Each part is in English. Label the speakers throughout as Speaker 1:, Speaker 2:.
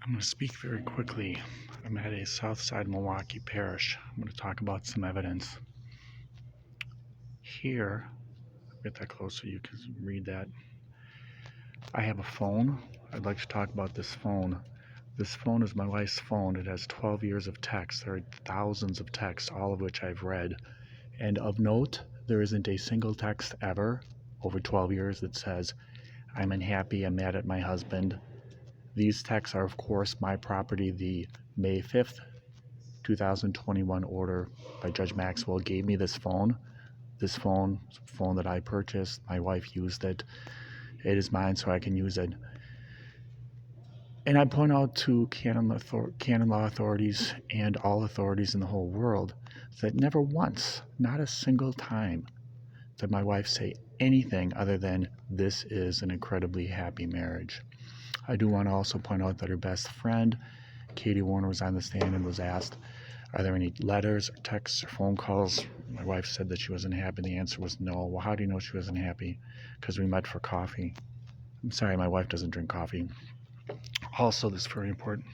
Speaker 1: I'm going to speak very quickly. I'm at a Southside Milwaukee parish. I'm going to talk about some evidence. Here, get that close so you can read that. I have a phone. I'd like to talk about this phone. This phone is my wife's phone. It has 12 years of text. There are thousands of texts, all of which I've read. And of note, there isn't a single text ever over 12 years that says, I'm unhappy, I'm mad at my husband. These texts are, of course, my property. The May 5th, 2021 order by Judge Maxwell gave me this phone. This phone is a phone that I purchased. My wife used it. It is mine, so I can use it. And I point out to canon law authorities and all authorities in the whole world that never once, not a single time, did my wife say anything other than, this is an incredibly happy marriage. I do want to also point out that her best friend, Katie Warner, was on the stand and was asked, are there any letters or texts or phone calls? My wife said that she wasn't happy. The answer was no. Well, how do you know she wasn't happy? Because we met for coffee. I'm sorry, my wife doesn't drink coffee. Also, this is very important.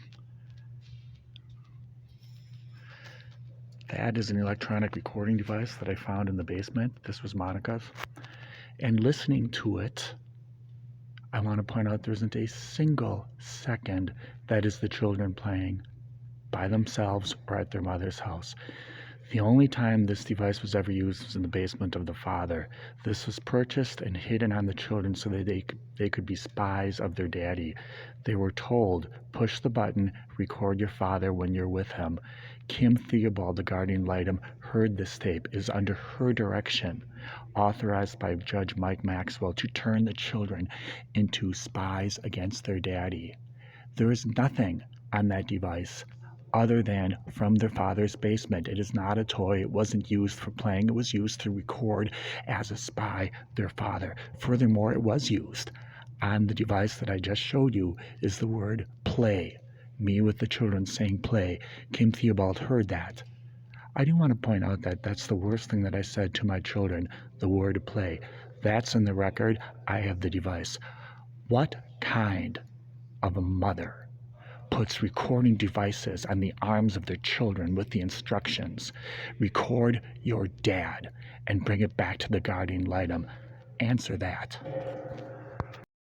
Speaker 1: That is an electronic recording device that I found in the basement. This was Monica's. And listening to it, I want to point out there isn't a single second that is the children playing by themselves or at their mother's house. The only time this device was ever used was in the basement of the father. This was purchased and hidden on the children so that they could be spies of their daddy. They were told, push the button, record your father when you're with him. Kim Theobald, the guardian ad litem, heard this tape, is under her direction, authorized by Judge Mike Maxwell to turn the children into spies against their daddy. There is nothing on that device other than from their father's basement. It is not a toy. It wasn't used for playing. It was used to record as a spy their father. Furthermore, it was used on the device that I just showed you is the word play. Me with the children saying play. Kim Theobald heard that. I do want to point out that that's the worst thing that I said to my children, the word play. That's in the record. I have the device. What kind of a mother puts recording devices on the arms of their children with the instructions, record your dad and bring it back to the guardian ad litem? Answer that.